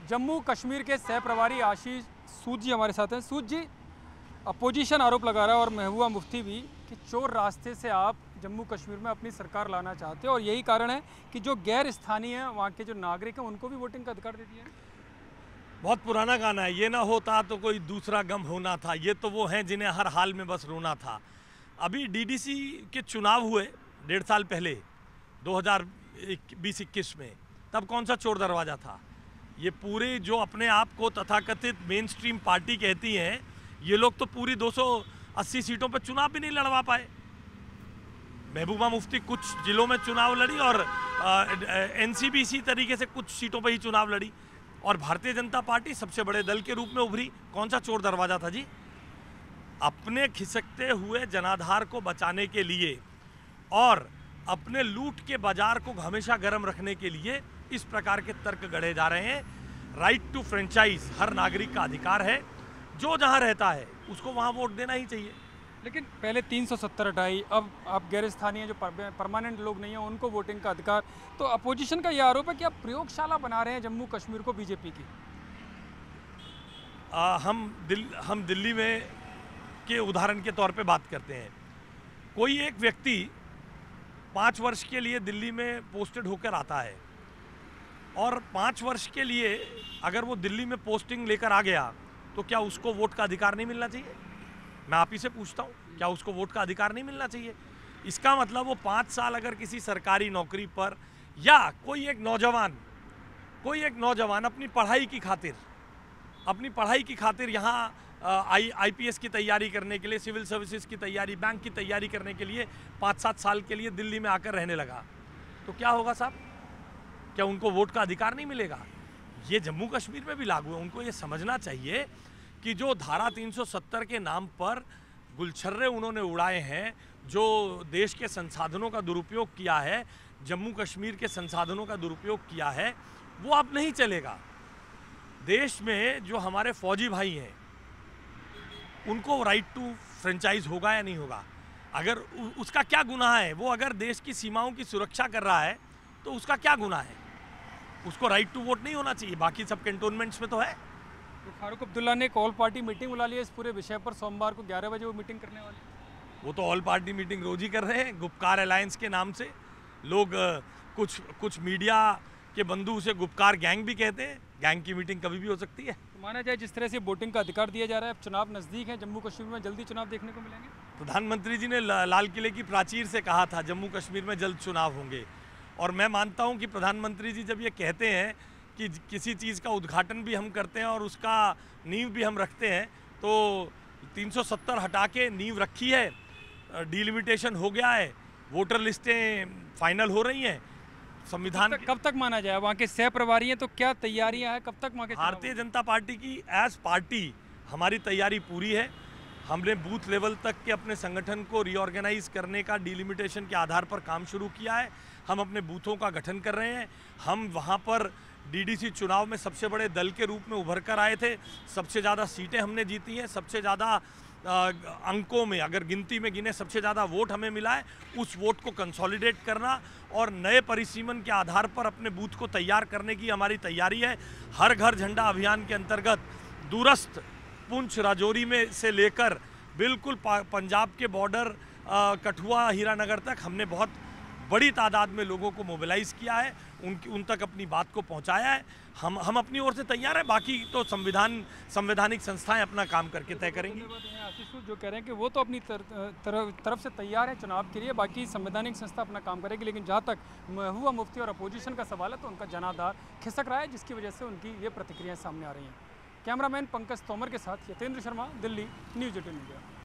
जम्मू कश्मीर के सह प्रभारी आशीष सूद जी हमारे साथ हैं। सूद जी, अपोजिशन आरोप लगा रहा है और महबूबा मुफ्ती भी कि चोर रास्ते से आप जम्मू कश्मीर में अपनी सरकार लाना चाहते हो और यही कारण है कि जो गैर स्थानीय हैं, वहाँ के जो नागरिक हैं, उनको भी वोटिंग का अधिकार दे दिया है। बहुत पुराना गाना है, ये ना होता तो कोई दूसरा गम होना था। ये तो वो हैं जिन्हें हर हाल में बस रोना था। अभी डीडीसी के चुनाव हुए 1.5 साल पहले 2020-21 में, तब कौन सा चोर दरवाज़ा था? ये पूरे जो अपने आप को तथाकथित मेन स्ट्रीम पार्टी कहती हैं, ये लोग तो पूरी 280 सीटों पर चुनाव भी नहीं लड़वा पाए। महबूबा मुफ्ती कुछ जिलों में चुनाव लड़ी और एनसीपी इसी तरीके से कुछ सीटों पर ही चुनाव लड़ी, और भारतीय जनता पार्टी सबसे बड़े दल के रूप में उभरी। कौन सा चोर दरवाज़ा था जी? अपने खिसकते हुए जनाधार को बचाने के लिए और अपने लूट के बाजार को हमेशा गर्म रखने के लिए इस प्रकार के तर्क गढ़े जा रहे हैं। राइट टू फ्रेंचाइज हर नागरिक का अधिकार है, जो जहां रहता है उसको वहां वोट देना ही चाहिए। लेकिन पहले 370 हटाई, अब आप गैर स्थानीय जो परमानेंट लोग नहीं हैं उनको वोटिंग का अधिकार। तो अपोजिशन का यह आरोप है कि आप प्रयोगशाला बना रहे हैं जम्मू कश्मीर को बीजेपी की। हम दिल्ली में के उदाहरण के तौर पे बात करते हैं। कोई एक व्यक्ति 5 वर्ष के लिए दिल्ली में पोस्टेड होकर आता है और 5 वर्ष के लिए अगर वो दिल्ली में पोस्टिंग लेकर आ गया तो क्या उसको वोट का अधिकार नहीं मिलना चाहिए? मैं आप ही से पूछता हूँ, क्या उसको वोट का अधिकार नहीं मिलना चाहिए? इसका मतलब वो 5 साल अगर किसी सरकारी नौकरी पर, या कोई एक नौजवान अपनी पढ़ाई की खातिर यहाँ आईपीएस की तैयारी करने के लिए, सिविल सर्विसेज की तैयारी, बैंक की तैयारी करने के लिए 5-7 साल के लिए दिल्ली में आकर रहने लगा, तो क्या होगा साहब? क्या उनको वोट का अधिकार नहीं मिलेगा? ये जम्मू कश्मीर में भी लागू है। उनको ये समझना चाहिए कि जो धारा 370 के नाम पर गुलछर्रे उन्होंने उड़ाए हैं, जो देश के संसाधनों का दुरुपयोग किया है, जम्मू कश्मीर के संसाधनों का दुरुपयोग किया है, वो अब नहीं चलेगा। देश में जो हमारे फौजी भाई हैं उनको राइट टू फ्रेंचाइज होगा या नहीं होगा? अगर उसका क्या गुनाह है? वो अगर देश की सीमाओं की सुरक्षा कर रहा है तो उसका क्या गुनाह है? उसको राइट टू वोट नहीं होना चाहिए? बाकी सब कैंटोनमेंट्स में तो है। तो फारूक अब्दुल्ला ने एक ऑल पार्टी मीटिंग बुला ली है इस पूरे विषय पर। सोमवार को 11 बजे वो मीटिंग करने वाले। वो तो ऑल पार्टी मीटिंग रोज ही कर रहे हैं गुपकार अलायंस के नाम से। लोग कुछ मीडिया के बंधु उसे गुपकार गैंग भी कहते हैं। गैंग की मीटिंग कभी भी हो सकती है। तो माना जाए जिस तरह से वोटिंग का अधिकार दिया जा रहा है, अब चुनाव नज़दीक है, जम्मू कश्मीर में जल्दी चुनाव देखने को मिलेंगे। प्रधानमंत्री जी ने लाल किले की प्राचीर से कहा था जम्मू कश्मीर में जल्द चुनाव होंगे, और मैं मानता हूं कि प्रधानमंत्री जी जब ये कहते हैं कि किसी चीज़ का उद्घाटन भी हम करते हैं और उसका नींव भी हम रखते हैं, तो 370 हटा के नींव रखी है, डिलिमिटेशन हो गया है, वोटर लिस्टें फाइनल हो रही हैं। संविधान कब तक माना जाए? वहाँ के सह प्रभारी हैं, तो क्या तैयारियां हैं? कब तक वहाँ के? भारतीय जनता पार्टी की एज पार्टी हमारी तैयारी पूरी है। हमने बूथ लेवल तक के अपने संगठन को रीऑर्गेनाइज करने का डिलिमिटेशन के आधार पर काम शुरू किया है। हम अपने बूथों का गठन कर रहे हैं। हम वहाँ पर डीडीसी चुनाव में सबसे बड़े दल के रूप में उभर कर आए थे। सबसे ज़्यादा सीटें हमने जीती हैं। सबसे ज़्यादा अंकों में, अगर गिनती में गिने, सबसे ज़्यादा वोट हमें मिला है। उस वोट को कंसोलिडेट करना और नए परिसीमन के आधार पर अपने बूथ को तैयार करने की हमारी तैयारी है। हर घर झंडा अभियान के अंतर्गत दूरस्थ पुंछ राजौरी में से लेकर बिल्कुल पंजाब के बॉर्डर कठुआ हीरानगर तक हमने बहुत बड़ी तादाद में लोगों को मोबिलाइज किया है, उन तक अपनी बात को पहुंचाया है। हम अपनी ओर से तैयार हैं। बाकी तो संवैधानिक संस्थाएं अपना काम करके तय करेंगी। आशीष जो कह रहे हैं कि वो तो अपनी तरफ से तैयार है चुनाव के लिए, बाकी संवैधानिक संस्था अपना काम करेगी। लेकिन जहाँ तक महबूबा मुफ्ती और अपोजिशन का सवाल है, तो उनका जनाधार खिसक रहा है, जिसकी वजह से उनकी ये प्रतिक्रियाएं सामने आ रही हैं। कैमरामैन पंकज तोमर के साथ यतेंद्र शर्मा, दिल्ली, न्यूज़ 18 इंडिया।